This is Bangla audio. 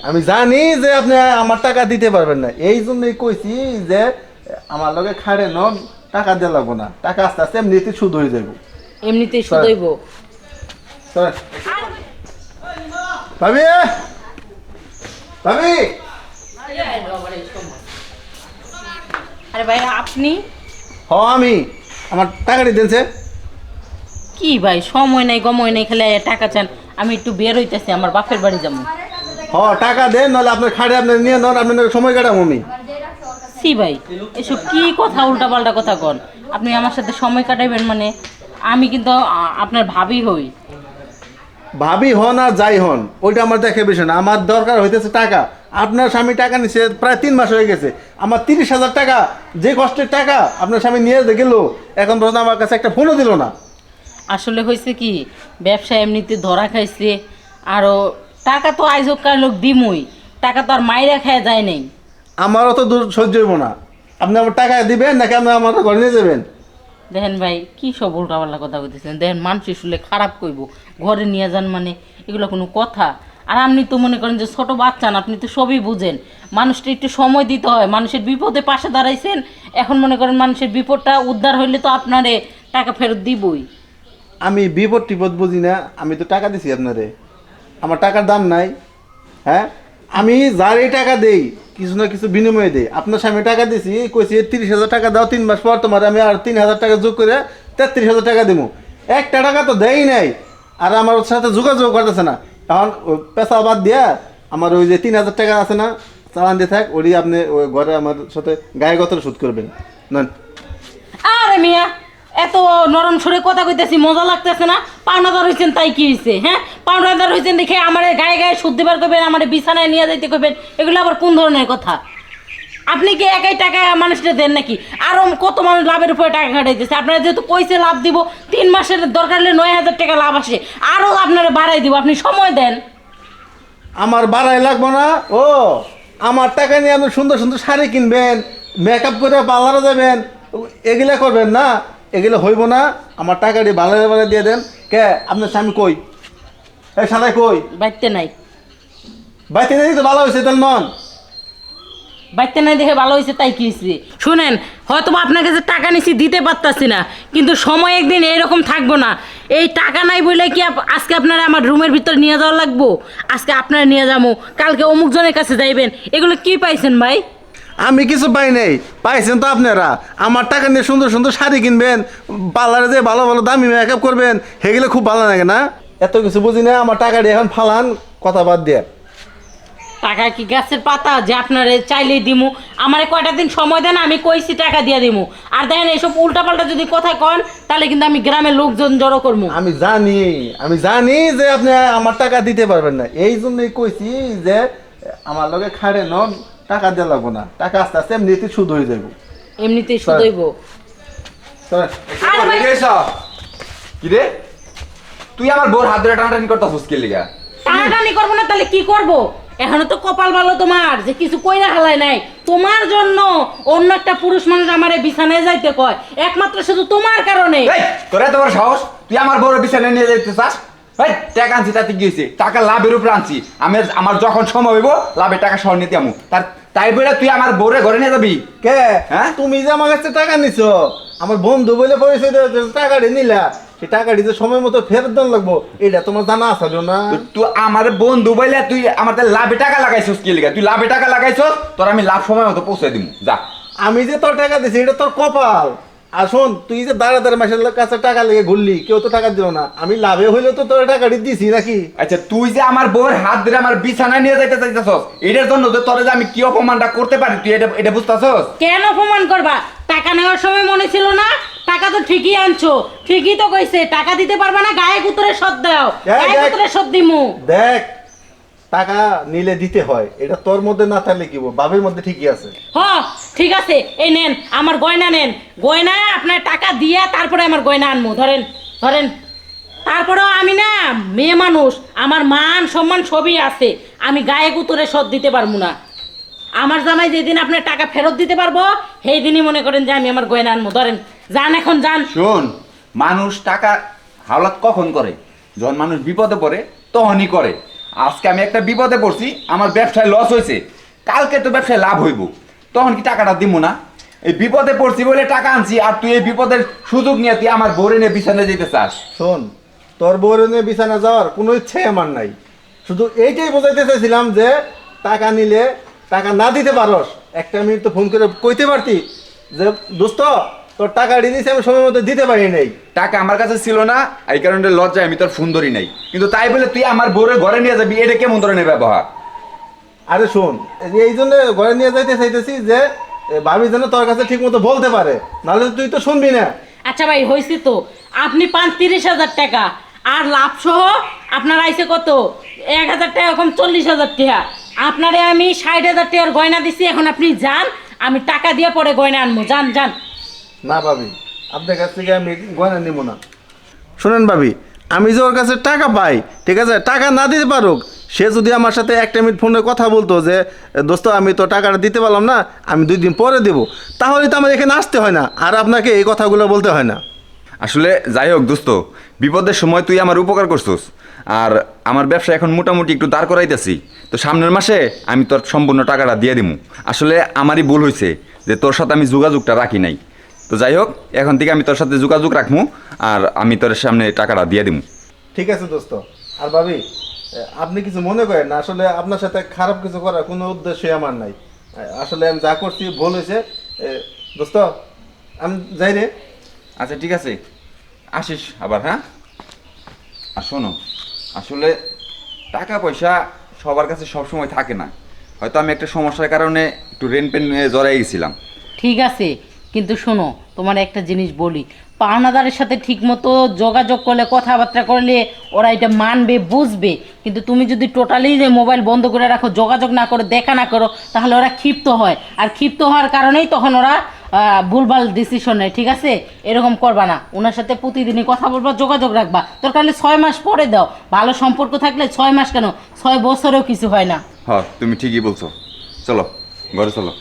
আমি জানি যে আপনি আমার টাকা দিতে পারবেন না, এই জন্যই কইছি যে আমার লগে খাড়ে নন, টাকা দিয়ে লাগবো না, টাকা আস্তে আস্তে এমনিতে সুদ হয়ে যাবো। এমনিতেই শুধু হইব। চলেন। ভাবি, ভাবি, আরে ভাই আপনি আমি আমার টাকাটি দিনছে। কি ভাই, সময় নাই গময় নাই, খালি টাকা চান। আমি একটু বের হইতেছি, আমার বাপের বাড়ি যাবো। টাকা দেন, নাহলে আপনার খাড়ে আপনি নিয়ে নেন, আপনার সময় কাটাম আমি। সি ভাই, এসব কি কথা, উল্টা পাল্টা কথা কন। আপনি আমার সাথে সময় কাটাইবেন মানে? আমি কিন্তু আপনার ভাবি হই। ভাবি হন আর যাই হন, ওইটা আমার দেখে বিষয় না। আমার দরকার হইতেছে টাকা। আপনার স্বামী টাকা নিচ্ছে প্রায় 3 মাস হয়ে গেছে। আমার 30,000 টাকা, যে কষ্টের টাকা আপনার স্বামী নিয়ে গেল, এখন পর্যন্ত আমার কাছে একটা ফোনও দিল না। আসলে হয়েছে কি, ব্যবসা এমনিতে ধরা খাইছে। আরও টাকা তো আইজকার লোক দিমই, টাকা তো আর মাইরা খায় যায় নাই। আমারও তো দূর সহ্য হইব না। আপনি আমার টাকা দিবেন নাকি আপনি আমার ঘরে নিয়ে যাবেন? দেখেন ভাই, কি সব উল্টাপাল্টা কথা বলতেছেন। দেখেন মানুষ শুনলে খারাপ কইব, ঘরে নিয়ে যান মানে এগুলো কোনো কথা? আর আপনি তো মনে করেন যে ছোট বাচ্চা না, আপনি তো সবই বুঝেন। মানুষটা একটু সময় দিতে হয়, মানুষের বিপদে পাশে দাঁড়াইছেন, এখন মনে করেন মানুষের বিপদটা উদ্ধার হইলে তো আপনারে টাকা ফেরত দিবই। আমি বিপদ টিপদ বুঝি না, আমি তো টাকা দিছি আপনারে, আমার টাকার দাম নাই। হ্যাঁ, আমি যার এই টাকা দেই কিছু না কিছু বিনিময়ে দেই। আপনার স্বামী টাকা দিছি, কইছি 30,000 টাকা দাও, 3 মাস পর তোমার আমি আর 3,000 টাকা যোগ করে 33,000 টাকা দিব। একটা টাকা তো দেই নাই, আর আমার ওর সাথে যোগাযোগ করতেছে না। এখন পেশা বাদ দিয়া আমার ওই যে 3,000 টাকা আছে না, চালান দিয়ে থাক, ওই আপনি ওই ঘরে আমার সাথে গায়ে গতরে সুদ করবেন না। আরে মিয়া, এত নরম সুরে কথা কইতেছি, মজা লাগতেছে না? পাওনাদার হয়েছেন তাই কি হয়েছে? হ্যাঁ, পাওনাদার হয়েছেন দেখে আমার গায়ে গায়ে সুদ দিবার করবেন, আমার বিছানায় নিয়ে যাইতে করবেন, এগুলো আবার কোন ধরনের কথা? আপনি কি একাই টাকা মানুষটা দেন নাকি? আরো কত মানুষ লাভের উপরে টাকা খাটাইতেছে। আপনারা যেহেতু কইছে লাভ দিব, 3 মাসের দরকার হলে 9,000 টাকা লাভ আসে, আরো আপনারা বাড়াই দিব, আপনি সময় দেন। আমার বাড়াই লাগবো না। ও, আমার টাকা নিয়ে আপনি সুন্দর সুন্দর শাড়ি কিনবেন, মেকআপ করে পার্লারে যাবেন, এগুলা করবেন না, এগুলো হইব না। আমার টাকাটি বাড়াই বাড়াই দিয়ে দেন। কে আপনার স্বামী কই? এই সাদাই কই? বাইতে নাই। বাইতে নেই তো ভালো হয়েছে, তাহলে নন। বাইতে নাই দেখে ভালো হয়েছে তাই কি হয়েছে? শুনেন, হয়তো বা আপনার কাছে টাকা নিছি, দিতে পারতাছি না, কিন্তু সময় একদিন এইরকম থাকবো না। এই টাকা নাই বলে কি আজকে আপনারা আমার রুমের ভিতর নিয়ে যাওয়া লাগবো? আজকে আপনারা নিয়ে যাবো, কালকে অমুক জনের কাছে যাইবেন, এগুলো কি পাইছেন ভাই? আমি কিছু পাই নাই, পাইছেন তো আপনারা। আমার টাকা নিয়ে সুন্দর সুন্দর শাড়ি কিনবেন, পার্লারে যে ভালো ভালো দামি মেকআপ করবেন, সেগুলো খুব ভালো লাগে না? এত কিছু বুঝি না, আমার টাকাটি এখন ফালান, কথা বাদ দিয়ে। টাকা কি গাছের পাতা যে আপনারে চাইলেই দিমু? আমারে কয়টা দিন সময় দেন, আমি কইছি টাকা দিয়ে দিমু। আর দেখেন এইসব উল্টাপাল্টা যদি কথা কন, তাহলে কিন্তু আমি গ্রামের লোকজন জড়ো করবো। আমি জানি যে আপনি আমার টাকা দিতে পারবেন না, এই জন্যই কইছি যে আমার লগে খাড়ে নন, টাকা দেওয়া লাগবো না, টাকা আস্তে আস্তে এমনিতে সুদ হয়ে যাবো। এমনিতেই শুধু হইব। আরে ভাই কি রে, তুই আমার বোর হাত ধরে টানাটানি করতেছিস কি লিগা? টানাটানি করবো না তাহলে কি করব? এখনো তো কপাল ভালো তোমার যে কিছু কইরা হালাই নাই। তোমার জন্য অন্য একটা পুরুষ মানুষ আমারে বিছানায় যাইতে কয়, একমাত্র শুধু তোমার কারণে। এই তোরা তোমার সাহস, তুই আমার বোর বিছানায় নিয়ে যাইতে চাস? এই টাকা আনছি তাতে গিয়েছি, টাকা লাভের উপরে আনছি। আমার যখন সময় হইব লাভের টাকা সহ নিতে আমু, তাই বলে তুই আমার বোরে ঘরে নিয়ে যাবি? কে? হ্যাঁ, তুমি যে আমার কাছে টাকা নিছো, আমার বন্ধু বলে পরিচয় দিয়ে টাকাটি নিলা, সেই টাকাটি যে সময় মতো ফেরত দেন লাগবো, এটা তোমার জানা আছে না? তুই আমার বন্ধু বলে তুই আমার লাভে টাকা লাগাইছিস কি লিগা? তুই লাভে টাকা লাগাইছিস, তোর আমি লাভ সময় মতো পৌঁছে দিব। যা। আমি যে তোর টাকা দিছি এটা তোর কপাল। আর শোন, তুই যে দাঁড়া দাঁড়া মাসের কাছে টাকা লেগে ঘুরলি, কেউ তো টাকা দিল না, আমি লাভে হইলে তো তোর টাকাটি দিছি নাকি? আচ্ছা, তুই যে আমার বউয়ের হাত ধরে আমার বিছানায় নিয়ে যাইতে চাইতেছস, এটার জন্য যে তোরে যে আমি কি অপমানটা করতে পারি, তুই এটা বুঝতেছস? কেন অপমান করবা? টাকা নেওয়ার সময় মনে ছিল না? টাকা তো ঠিকই আনছো, ঠিকই তো কইছে টাকা দিতে পারবা না, গায়ে গুতরে শোধ দাও, গায়ে গুতরে শোধ দিমু। দেখ, টাকা নিলে দিতে হয়, এটা তোর মধ্যে না থাকলে কি বাবের মধ্যে ঠিকই আছে। ঠিক আছে, এই নেন আমার গয়না, নেন গয়না, আপনার টাকা দিয়া তারপরে আমার গয়না আনমু। ধরেন ধরেন। তারপরেও আমি না মেয়ে মানুষ, আমার মান সম্মান সবই আছে, আমি গায়ে গুতরে শোধ দিতে পারবো না। আমার জামাই যেদিন আপনার টাকা ফেরত দিতে পারবো, সেই দিনই মনে করেন যে আমি আমার গয়না আনবো। ধরেন, যান এখন যান। শোন, মানুষ টাকা হাওলাত কখন করে? যখন মানুষ বিপদে পড়ে তখনই করে। আজকে আমি একটা বিপদে পড়ছি, আমার ব্যবসায় লস হয়েছে, কালকে তো ব্যবসায় লাভ হইব, তখন কি টাকাটা দিব না? এই বিপদে পড়ছি বলে টাকা আনছি, আর তুই এই বিপদের সুযোগ নিয়ে তুই আমার বউরে নিয়ে বিছানে যেতে চাস? শোন, তোর বউরে নিয়ে বিছানা যাওয়ার কোনো ইচ্ছাই আমার নাই। শুধু এইটাই বোঝাইতে চাইছিলাম যে টাকা নিলে টাকা না দিতে পারস, একটা মিনিট তো ফোন করে কইতে পারতি যে দোস্ত তোর টাকা দিয়েছি, আমি সময় মতো দিতে পারি নাই। টাকা আমার কাছে ছিল না, এই কারণে লজ্জায় আমি তোর ফোন ধরি নাই। কিন্তু তাই বলে তুই আমার বউরে ঘরে নিয়ে যাবি, এটা কেমন ধরনের ব্যবহার? আরে শোন, এই জন্য ঘরে নিয়ে যাইতে চাইতেছি যে ভাবি যেন তোর কাছে ঠিক মতো বলতে পারে, নাহলে তুই তো শুনবি না। আচ্ছা ভাই, হয়েছে তো, আপনি পান 30,000 টাকা, আর লাভ সহ আপনার আইছে কত? 1,000 টাকা কম 40,000 টাকা। আপনারে আমি 60,000 টাকার গয়না দিছি, এখন আপনি যান, আমি টাকা দিয়ে পরে গয়না আনবো। যান যান। না ভাবি, আপনার কাছ থেকে আমি গয়না নিব না। শোনেন ভাবি, আমি যে ওর কাছে টাকা পাই, ঠিক আছে, টাকা না দিতে পারুক, সে যদি আমার সাথে একটা মিনিট ফোনে কথা বলতো যে দোস্ত আমি তো টাকাটা দিতে পারলাম না, আমি 2 দিন পরে দেবো, তাহলে তো আমার এখানে আসতে হয় না, আর আপনাকে এই কথাগুলো বলতে হয় না। আসলে যাই হোক দোস্ত, বিপদের সময় তুই আমার উপকার করছিস, আর আমার ব্যবসা এখন মোটামুটি একটু দাঁড় করাইতেছি, তো সামনের মাসে আমি তোর সম্পূর্ণ টাকাটা দিয়ে দিমু। আসলে আমারই ভুল হয়েছে যে তোর সাথে আমি যোগাযোগটা রাখি নাই। তো যাই হোক, এখন থেকে আমি তোর সাথে যোগাযোগ রাখবো, আর আমি তোর সামনে টাকাটা দিয়ে দিমু। ঠিক আছে দোস্ত। আর ভাবি, আপনি কিছু মনে করেন না, আসলে আপনার সাথে খারাপ কিছু করার কোনো উদ্দেশ্যই আমার নাই। আসলে আমি যা করছি ভুল হয়েছে। দোস্ত, আমি যাই রে। আচ্ছা ঠিক আছে, আসিস আবার, হ্যাঁ? আর শোনো, আসলে টাকা পয়সা সবার কাছে সবসময় থাকে না, হয়তো আমি একটা সমস্যার কারণে একটু রেন পেন জড়াই গেছিলাম। ঠিক আছে, কিন্তু শোনো, তোমার একটা জিনিস বলি, পাওনাদারের সাথে ঠিকমতো যোগাযোগ করলে, কথাবার্তা করলে ওরা এটা মানবে, বুঝবে। কিন্তু তুমি যদি টোটালি যে মোবাইল বন্ধ করে রাখো, যোগাযোগ না করো, দেখা না করো, তাহলে ওরা ক্ষিপ্ত হয়, আর ক্ষিপ্ত হওয়ার কারণেই তখন ওরা ভুলভাল ডিসিশন নেয়। ঠিক আছে, এরকম করবা না, ওনার সাথে প্রতিদিনই কথা বলবা, যোগাযোগ রাখবা। তোর কারণে 6 মাস পরে দাও, ভালো সম্পর্ক থাকলে 6 মাস কেন, 6 বছরেও কিছু হয় না। হ্যাঁ, তুমি ঠিকই বলছো, চলো ঘরে চলো।